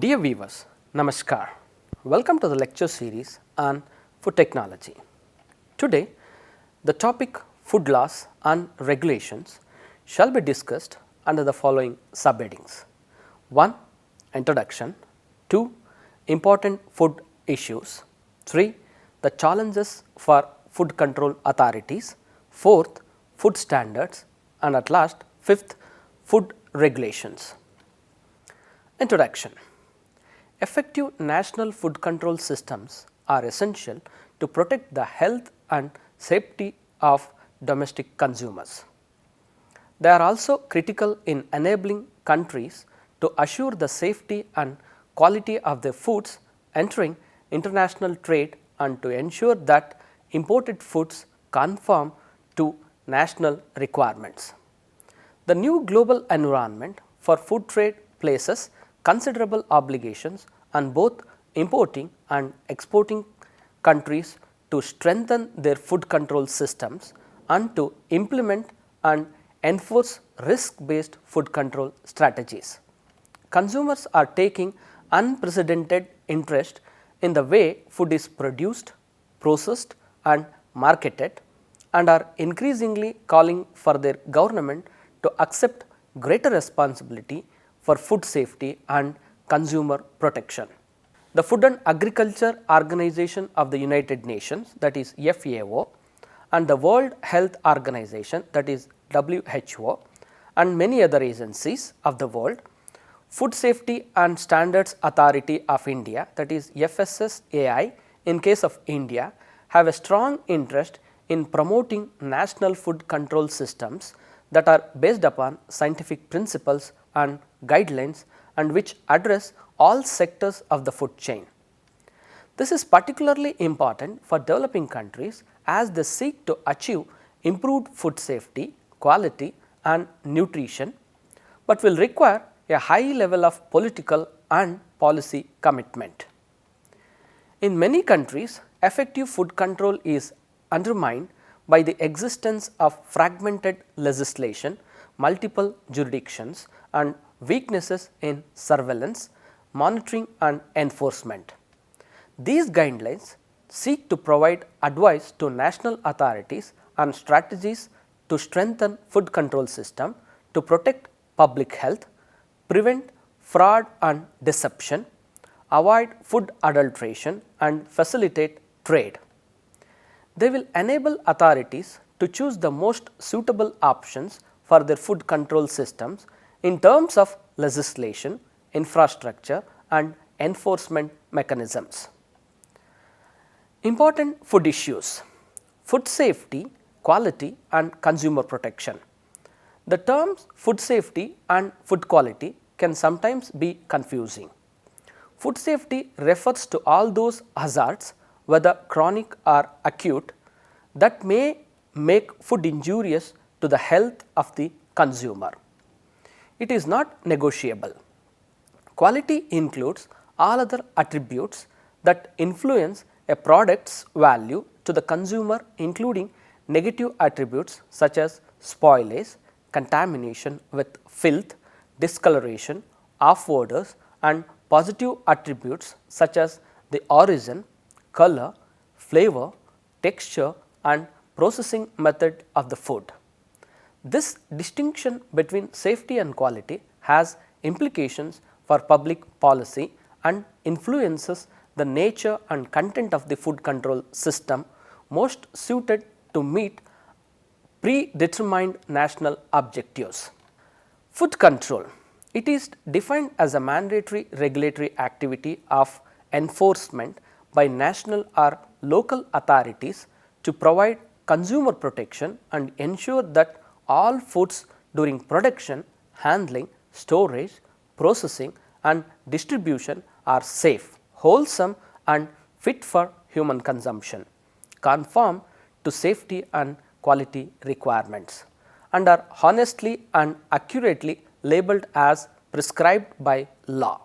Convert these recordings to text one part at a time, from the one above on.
Dear viewers, Namaskar. Welcome to the lecture series on food technology. Today, the topic food laws and regulations shall be discussed under the following subheadings. 1. Introduction. 2. Important food issues. 3. The challenges for food control authorities. 4th, food standards, and at last 5th, food regulations. Introduction. Effective national food control systems are essential to protect the health and safety of domestic consumers. They are also critical in enabling countries to assure the safety and quality of their foods entering international trade and to ensure that imported foods conform to national requirements. The new global environment for food trade places considerable obligations on both importing and exporting countries to strengthen their food control systems and to implement and enforce risk-based food control strategies. Consumers are taking unprecedented interest in the way food is produced, processed and marketed, and are increasingly calling for their government to accept greater responsibility for food safety and consumer protection. The Food and Agriculture Organization of the United Nations, that is FAO, and the World Health Organization, that is WHO, and many other agencies of the world, Food Safety and Standards Authority of India, that is FSSAI in case of India, have a strong interest in promoting national food control systems that are based upon scientific principles and guidelines and which address all sectors of the food chain. This is particularly important for developing countries as they seek to achieve improved food safety, quality and nutrition, but will require a high level of political and policy commitment. In many countries, effective food control is undermined by the existence of fragmented legislation, multiple jurisdictions and weaknesses in surveillance, monitoring and enforcement. These guidelines seek to provide advice to national authorities on strategies to strengthen food control system to protect public health, prevent fraud and deception, avoid food adulteration and facilitate trade. They will enable authorities to choose the most suitable options for their food control systems in terms of legislation, infrastructure and enforcement mechanisms. Important food issues: food safety, quality and consumer protection. The terms food safety and food quality can sometimes be confusing. Food safety refers to all those hazards, whether chronic or acute, that may make food injurious to the health of the consumer. It is not negotiable. Quality includes all other attributes that influence a product's value to the consumer, including negative attributes such as spoilage, contamination with filth, discoloration, off odors and positive attributes such as the origin, color, flavor, texture and processing method of the food. This distinction between safety and quality has implications for public policy and influences the nature and content of the food control system most suited to meet predetermined national objectives. Food control. It is defined as a mandatory regulatory activity of enforcement by national or local authorities to provide consumer protection and ensure that all foods during production, handling, storage, processing and distribution are safe, wholesome and fit for human consumption, conform to safety and quality requirements, and are honestly and accurately labeled as prescribed by law.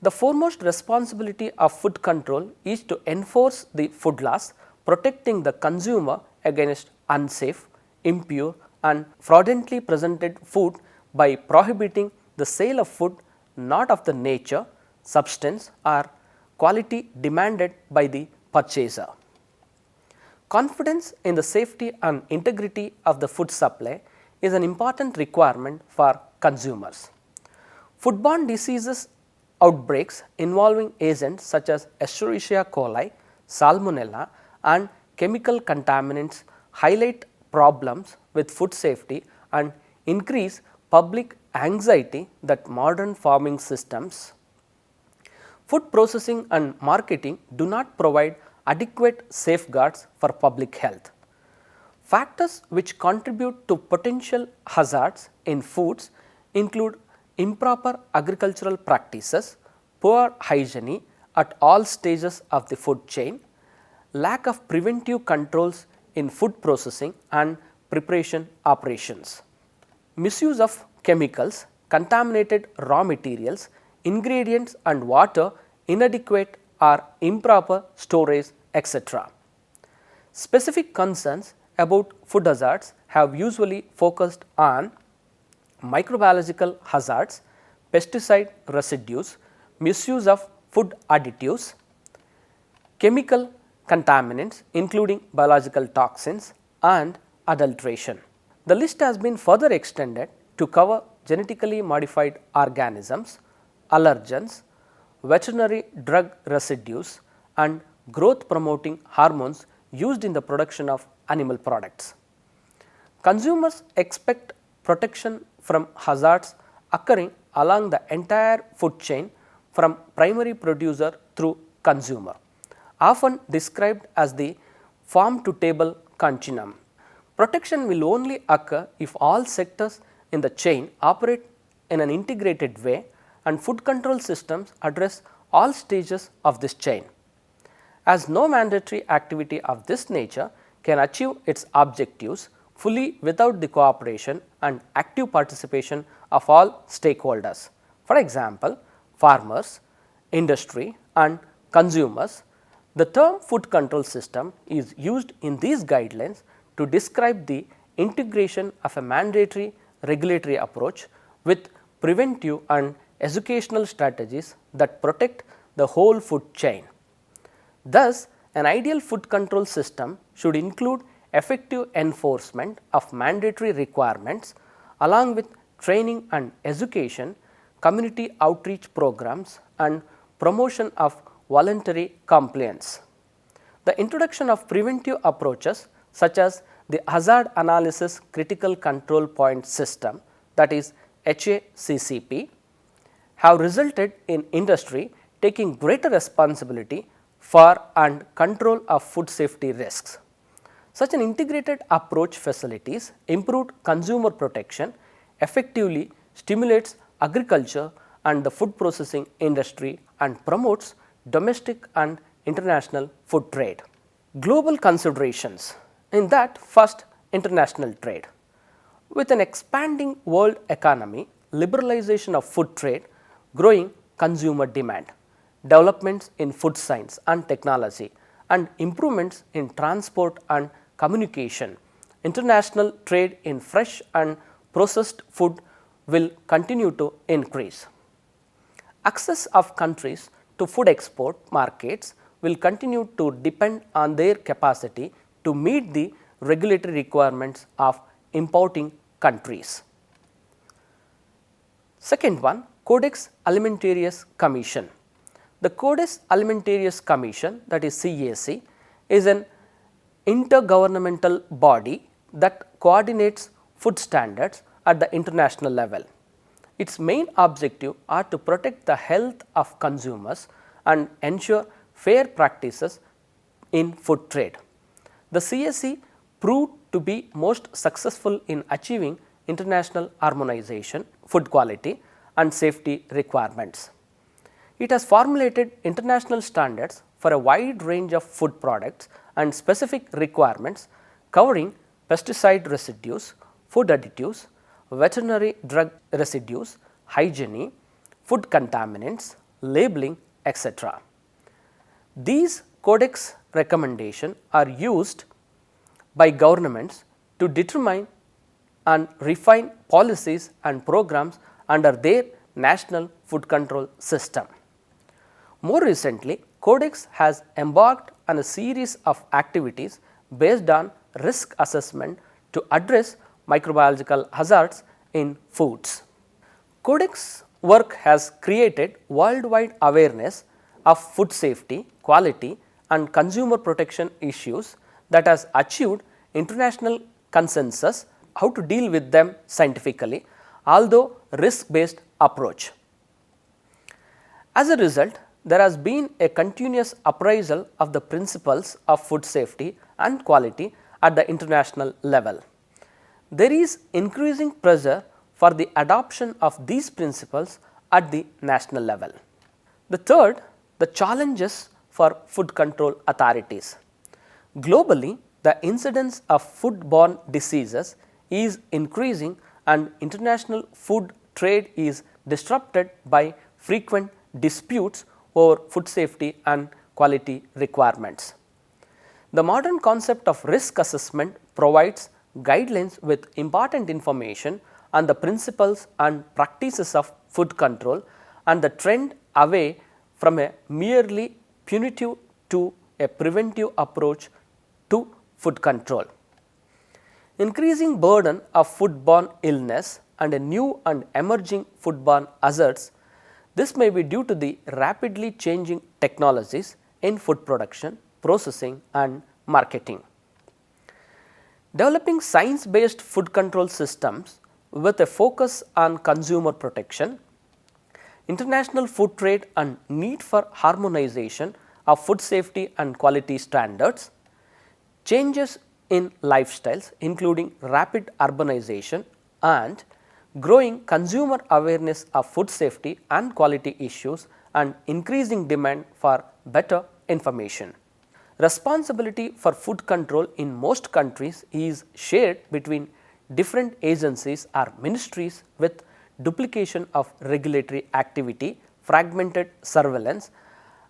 The foremost responsibility of food control is to enforce the food laws, protecting the consumer against unsafe, impure and fraudulently presented food by prohibiting the sale of food not of the nature, substance or quality demanded by the purchaser. Confidence in the safety and integrity of the food supply is an important requirement for consumers. Foodborne diseases outbreaks involving agents such as Escherichia coli, Salmonella and chemical contaminants highlight problems with food safety and increase public anxiety that modern farming systems, food processing and marketing do not provide adequate safeguards for public health. Factors which contribute to potential hazards in foods include improper agricultural practices, poor hygiene at all stages of the food chain, lack of preventive controls in food processing and preparation operations, misuse of chemicals, contaminated raw materials, ingredients and water, inadequate or improper storage, etc. Specific concerns about food hazards have usually focused on microbiological hazards, pesticide residues, misuse of food additives, chemical contaminants including biological toxins and adulteration. The list has been further extended to cover genetically modified organisms, allergens, veterinary drug residues and growth promoting hormones used in the production of animal products. Consumers expect protection from hazards occurring along the entire food chain from primary producer through consumer, often described as the farm to table continuum. Protection will only occur if all sectors in the chain operate in an integrated way and food control systems address all stages of this chain. As no mandatory activity of this nature can achieve its objectives fully without the cooperation and active participation of all stakeholders. For example, farmers, industry and consumers. The term food control system is used in these guidelines to describe the integration of a mandatory regulatory approach with preventive and educational strategies that protect the whole food chain. Thus, an ideal food control system should include effective enforcement of mandatory requirements along with training and education, community outreach programs and promotion of voluntary compliance. The introduction of preventive approaches such as the Hazard Analysis Critical Control Point System, that is HACCP, have resulted in industry taking greater responsibility for and control of food safety risks. Such an integrated approach facilitates improved consumer protection, effectively stimulates agriculture and the food processing industry and promotes domestic and international food trade. Global considerations, in that first, international trade. With an expanding world economy, liberalization of food trade, growing consumer demand, developments in food science and technology and improvements in transport and communication, international trade in fresh and processed food will continue to increase. Access of countries to food export markets will continue to depend on their capacity to meet the regulatory requirements of importing countries. Second one, Codex Alimentarius Commission. The Codex Alimentarius Commission, that is CAC, is an intergovernmental body that coordinates food standards at the international level. Its main objective are to protect the health of consumers and ensure fair practices in food trade. The CAC proved to be most successful in achieving international harmonization, food quality and safety requirements. It has formulated international standards for a wide range of food products and specific requirements covering pesticide residues, food additives, veterinary drug residues, hygiene, food contaminants, labeling, etc. These codex recommendations are used by governments to determine and refine policies and programs under their national food control system. More recently, Codex has embarked on a series of activities based on risk assessment to address microbiological hazards in foods. Codex work has created worldwide awareness of food safety, quality and consumer protection issues that has achieved international consensus how to deal with them scientifically, although risk-based approach. As a result, there has been a continuous appraisal of the principles of food safety and quality at the international level. There is increasing pressure for the adoption of these principles at the national level. The third, the challenges for food control authorities. Globally, the incidence of foodborne diseases is increasing and international food trade is disrupted by frequent disputes over food safety and quality requirements. The modern concept of risk assessment provides guidelines with important information on the principles and practices of food control and the trend away from a merely punitive to a preventive approach to food control. Increasing burden of foodborne illness and a new and emerging foodborne hazards. This may be due to the rapidly changing technologies in food production, processing and marketing. Developing science-based food control systems with a focus on consumer protection, international food trade and need for harmonization of food safety and quality standards, changes in lifestyles including rapid urbanization and growing consumer awareness of food safety and quality issues and increasing demand for better information. Responsibility for food control in most countries is shared between different agencies or ministries with duplication of regulatory activity, fragmented surveillance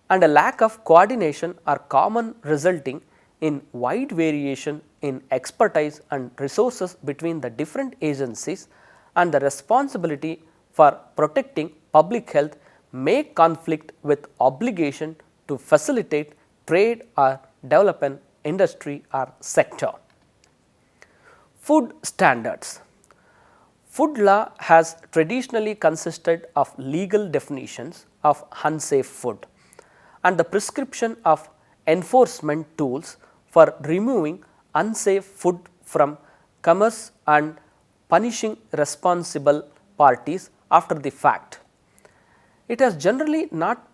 and a lack of coordination are common, resulting in wide variation in expertise and resources between the different agencies, and the responsibility for protecting public health may conflict with obligation to facilitate trade or develop an industry or sector. Food standards. Food law has traditionally consisted of legal definitions of unsafe food and the prescription of enforcement tools for removing unsafe food from commerce and punishing responsible parties after the fact. It has generally not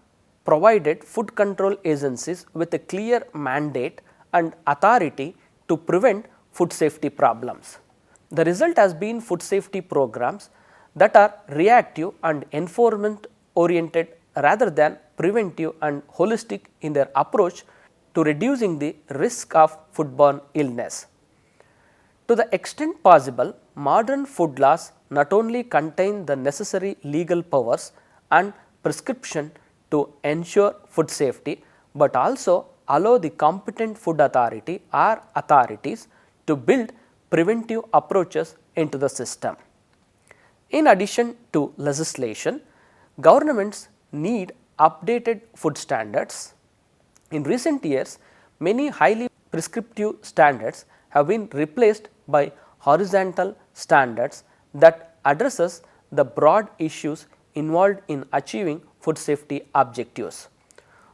provided food control agencies with a clear mandate and authority to prevent food safety problems. The result has been food safety programs that are reactive and enforcement oriented rather than preventive and holistic in their approach to reducing the risk of foodborne illness. To the extent possible, modern food laws not only contain the necessary legal powers and prescription to ensure food safety, but also allow the competent food authority or authorities to build preventive approaches into the system. In addition to legislation, governments need updated food standards. In recent years, many highly prescriptive standards have been replaced by horizontal standards that addresses the broad issues involved in achieving food safety objectives.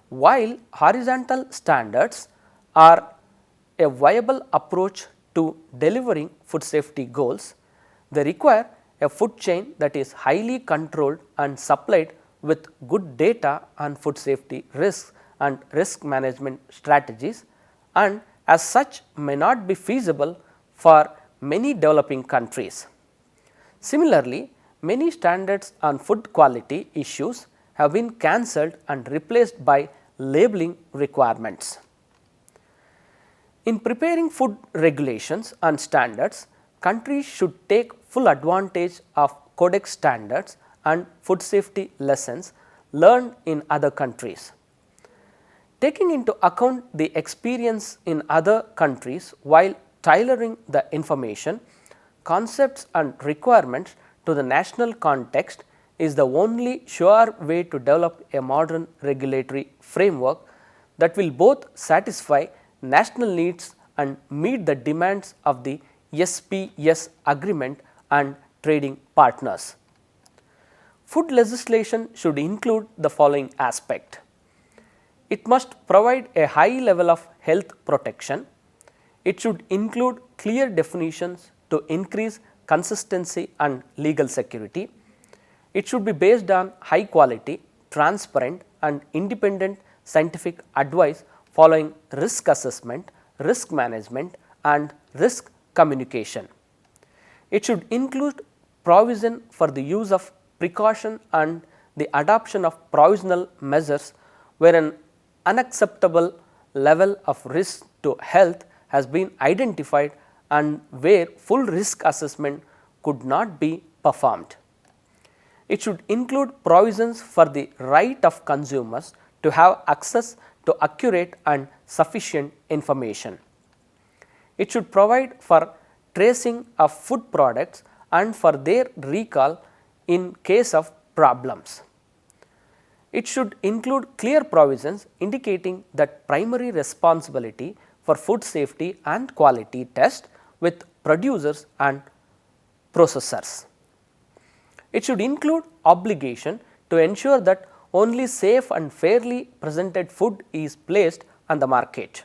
While horizontal standards are a viable approach to delivering food safety goals, they require a food chain that is highly controlled and supplied with good data on food safety risks and risk management strategies, and as such may not be feasible for many developing countries. Similarly, many standards on food quality issues have been cancelled and replaced by labeling requirements. In preparing food regulations and standards, countries should take full advantage of Codex standards and food safety lessons learned in other countries. Taking into account the experience in other countries while tailoring the information, concepts and requirements to the national context is the only sure way to develop a modern regulatory framework that will both satisfy national needs and meet the demands of the SPS agreement and trading partners. Food legislation should include the following aspect. It must provide a high level of health protection. It should include clear definitions to increase consistency and legal security. It should be based on high quality, transparent and independent scientific advice following risk assessment, risk management and risk communication. It should include provision for the use of precaution and the adoption of provisional measures where an unacceptable level of risk to health has been identified and where full risk assessment could not be performed. It should include provisions for the right of consumers to have access to accurate and sufficient information. It should provide for tracing of food products and for their recall in case of problems. It should include clear provisions indicating that primary responsibility for food safety and quality test with producers and processors. It should include obligation to ensure that only safe and fairly presented food is placed on the market.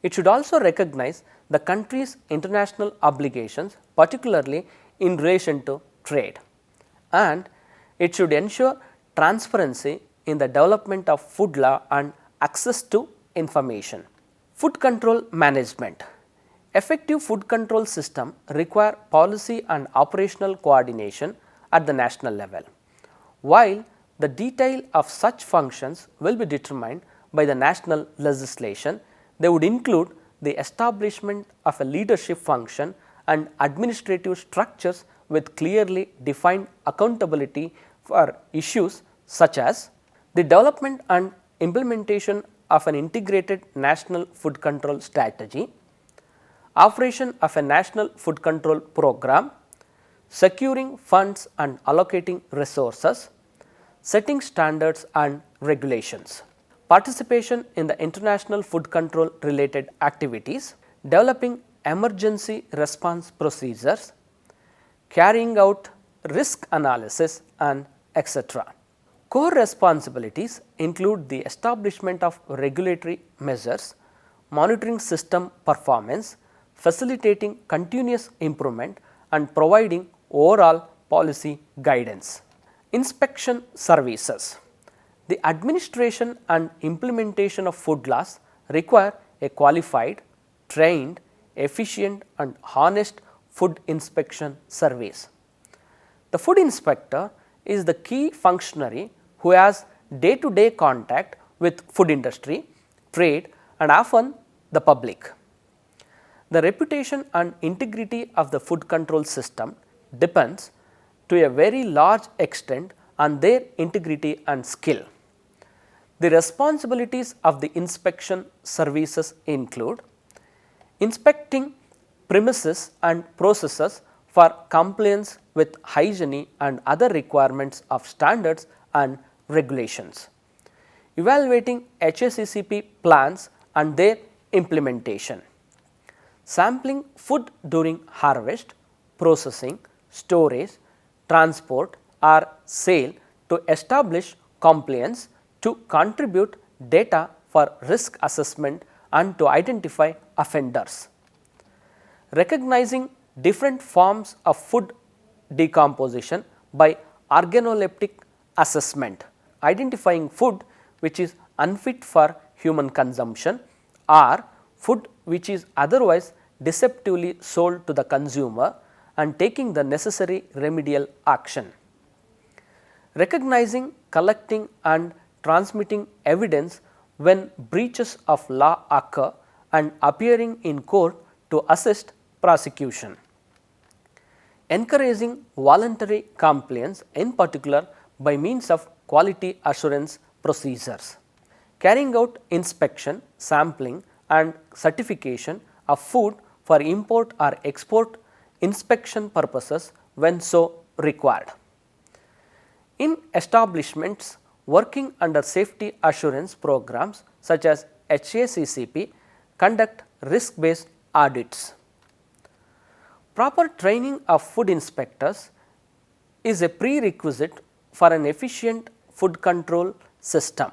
It should also recognize the country's international obligations, particularly in relation to trade, and it should ensure transparency in the development of food law and access to information. Food control management. Effective food control system require policy and operational coordination at the national level, while the detail of such functions will be determined by the national legislation. They would include the establishment of a leadership function and administrative structures with clearly defined accountability for issues such as the development and implementation of an integrated national food control strategy, operation of a national food control program, securing funds and allocating resources, setting standards and regulations, participation in the international food control related activities, developing emergency response procedures, carrying out risk analysis and etc. Core responsibilities include the establishment of regulatory measures, monitoring system performance, facilitating continuous improvement and providing overall policy guidance. Inspection services. The administration and implementation of food laws require a qualified, trained, efficient and honest food inspection service. The food inspector is the key functionary who has day-to-day contact with food industry, trade and often the public. The reputation and integrity of the food control system depends to a very large extent on their integrity and skill. The responsibilities of the inspection services include inspecting premises and processes for compliance with hygiene and other requirements of standards and regulations, evaluating HACCP plans and their implementation, sampling food during harvest, processing, storage, transport or sale to establish compliance, to contribute data for risk assessment and to identify offenders. Recognizing different forms of food decomposition by organoleptic assessment, identifying food which is unfit for human consumption or food which is otherwise deceptively sold to the consumer and taking the necessary remedial action. Recognizing, collecting and transmitting evidence when breaches of law occur and appearing in court to assist prosecution. Encouraging voluntary compliance, in particular by means of quality assurance procedures. Carrying out inspection, sampling and certification of food for import or export inspection purposes when so required. In establishments working under safety assurance programs such as HACCP conduct risk-based audits. Proper training of food inspectors is a prerequisite for an efficient food control system.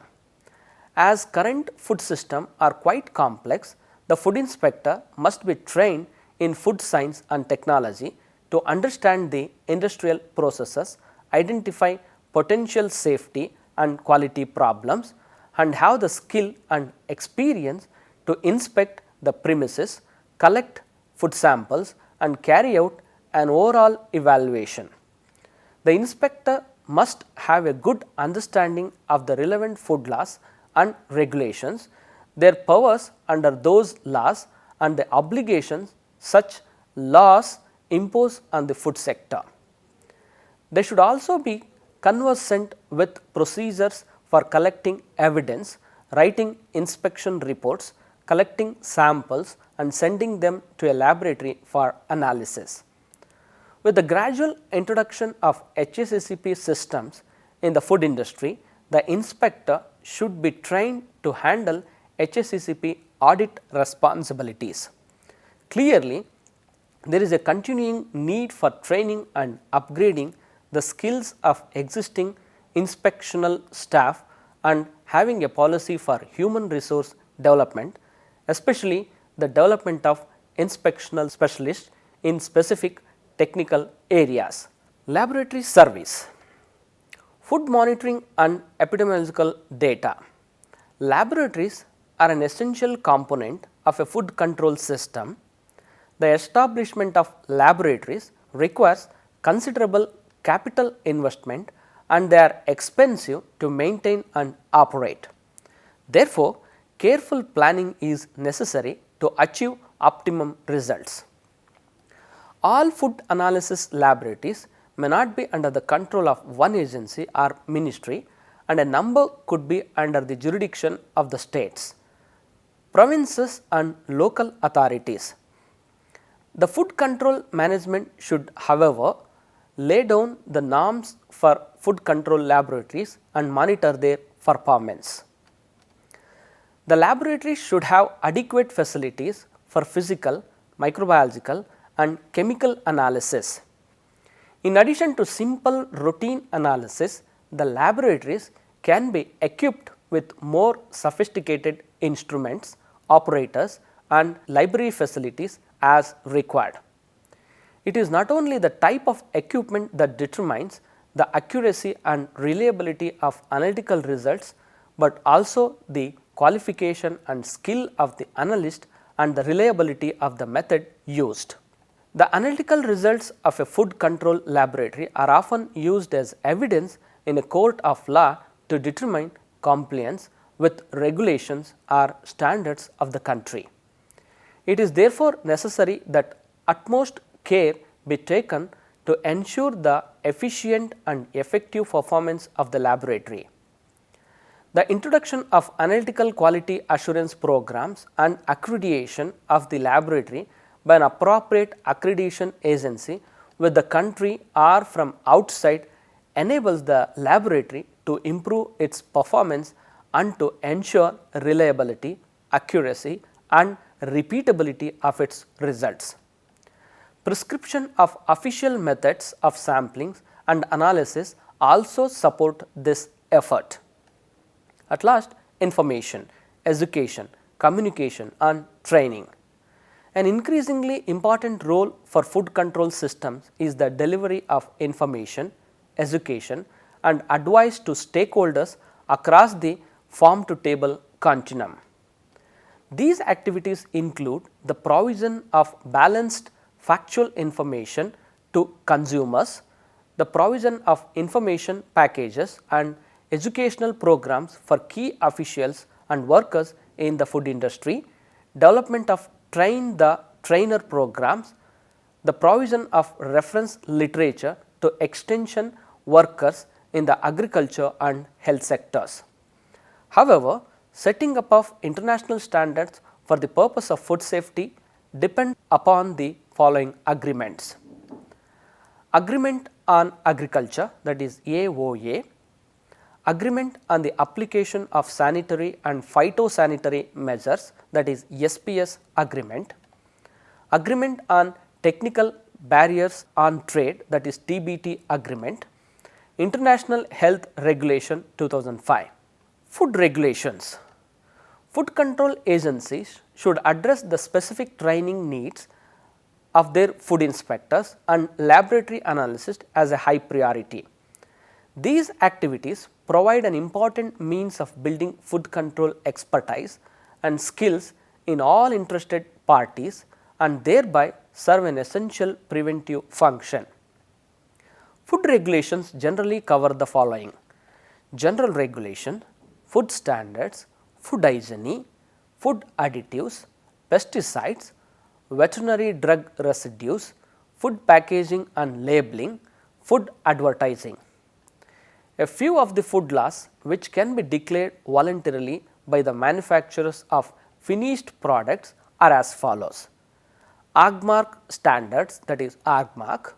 As current food systems are quite complex, the food inspector must be trained in food science and technology to understand the industrial processes, identify potential safety and quality problems, and have the skill and experience to inspect the premises, collect food samples and carry out an overall evaluation. The inspector must have a good understanding of the relevant food laws and regulations, their powers under those laws and the obligations such laws impose on the food sector. They should also be conversant with procedures for collecting evidence, writing inspection reports, collecting samples and sending them to a laboratory for analysis. With the gradual introduction of HACCP systems in the food industry, the inspector should be trained to handle HACCP audit responsibilities. Clearly, there is a continuing need for training and upgrading the skills of existing inspectional staff and having a policy for human resource development, especially the development of inspectional specialists in specific technical areas. Laboratory service, food monitoring and epidemiological data. Laboratories are an essential component of a food control system. The establishment of laboratories requires considerable capital investment and they are expensive to maintain and operate. Therefore, careful planning is necessary to achieve optimum results. All food analysis laboratories may not be under the control of one agency or ministry, and a number could be under the jurisdiction of the states, provinces and local authorities. The food control management should, however, lay down the norms for food control laboratories and monitor their performance. The laboratories should have adequate facilities for physical, microbiological and chemical analysis. In addition to simple routine analysis, the laboratories can be equipped with more sophisticated instruments, operators and library facilities as required. It is not only the type of equipment that determines the accuracy and reliability of analytical results, but also the qualification and skill of the analyst and the reliability of the method used. The analytical results of a food control laboratory are often used as evidence in a court of law to determine compliance with regulations or standards of the country. It is therefore necessary that utmost care be taken to ensure the efficient and effective performance of the laboratory. The introduction of analytical quality assurance programs and accreditation of the laboratory by an appropriate accreditation agency with the country or from outside enables the laboratory to improve its performance and to ensure reliability, accuracy and repeatability of its results. Prescription of official methods of sampling and analysis also support this effort. At last, information, education, communication and training. An increasingly important role for food control systems is the delivery of information, education and advice to stakeholders across the farm to table continuum. These activities include the provision of balanced factual information to consumers, the provision of information packages and educational programs for key officials and workers in the food industry, development of train the trainer programs, the provision of reference literature to extension workers in the agriculture and health sectors. However, setting up of international standards for the purpose of food safety depend upon the following agreements. Agreement on Agriculture, that is AOA, Agreement on the Application of Sanitary and Phytosanitary Measures, that is SPS Agreement, Agreement on Technical Barriers on Trade, that is TBT Agreement, International Health Regulation 2005. Food regulations. Food control agencies should address the specific training needs of their food inspectors and laboratory analysts as a high priority. These activities provide an important means of building food control expertise and skills in all interested parties and thereby serve an essential preventive function. Food regulations generally cover the following: general regulation, food standards, food hygiene, food additives, pesticides, veterinary drug residues, food packaging and labeling, food advertising. A few of the food laws which can be declared voluntarily by the manufacturers of finished products are as follows: AGMARC standards, that is AGMARC,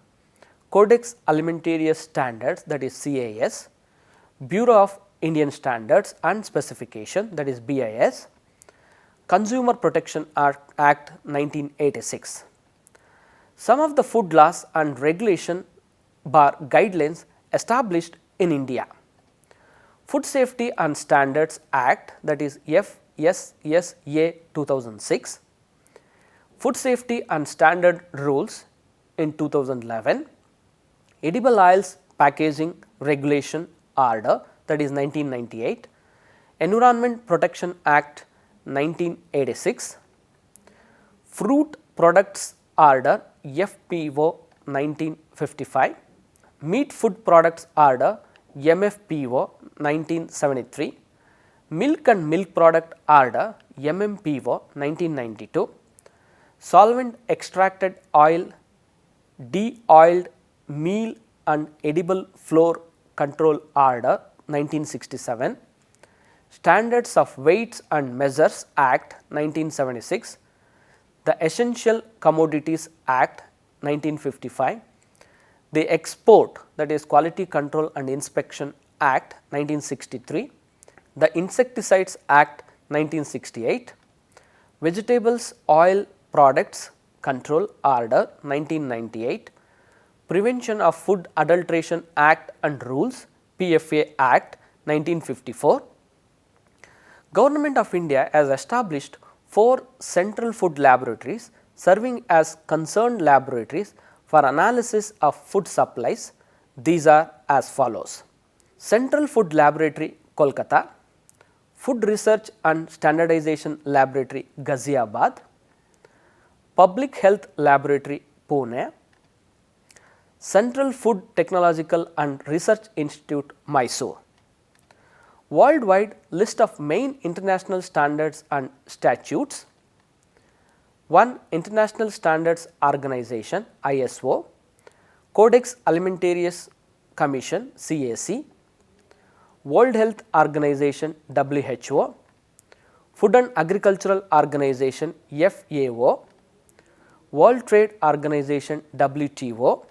Codex Alimentarius standards, that is CAS, Bureau of Indian Standards and Specification, that is BIS, Consumer Protection Act 1986. Some of the food laws and regulation bar guidelines established in India: Food Safety and Standards Act, that is FSSA 2006, Food Safety and Standard Rules in 2011, Edible Oils Packaging Regulation Order, that is 1998, Environment Protection Act 1986, Fruit Products Order FPO 1955, Meat Food Products Order MFPO 1973, Milk and Milk Product Order MMPO 1992, Solvent Extracted Oil, De-oiled Meal and Edible Flour Control Order 1967, Standards of Weights and Measures Act 1976, the Essential Commodities Act 1955, the Export, that is Quality Control and Inspection Act 1963, the Insecticides Act 1968, Vegetables Oil Products Control Order 1998, Prevention of Food Adulteration Act and Rules PFA Act 1954. Government of India has established 4 central food laboratories serving as concerned laboratories for analysis of food supplies. These are as follows: Central Food Laboratory, Kolkata; Food Research and Standardization Laboratory, Ghaziabad; Public Health Laboratory, Pune; Central Food Technological and Research Institute, Mysore. Worldwide list of main international standards and statutes: 1. International Standards Organization ISO, Codex Alimentarius Commission CAC, World Health Organization WHO, Food and Agricultural Organization FAO, World Trade Organization WTO,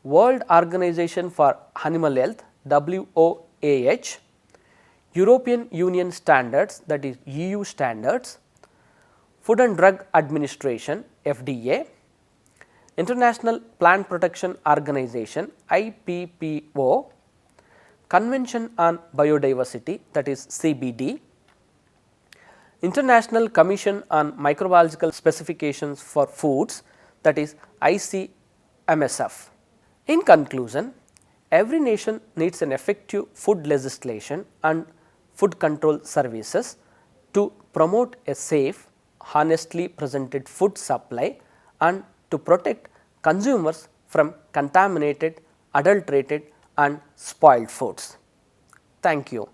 World Organization for Animal Health WOAH, European Union Standards, that is EU standards, Food and Drug Administration FDA, International Plant Protection Organization IPPO, Convention on Biodiversity, that is CBD, International Commission on Microbiological Specifications for Foods, that is ICMSF. In conclusion, every nation needs an effective food legislation and food control services to promote a safe, honestly presented food supply and to protect consumers from contaminated, adulterated and spoiled foods. Thank you.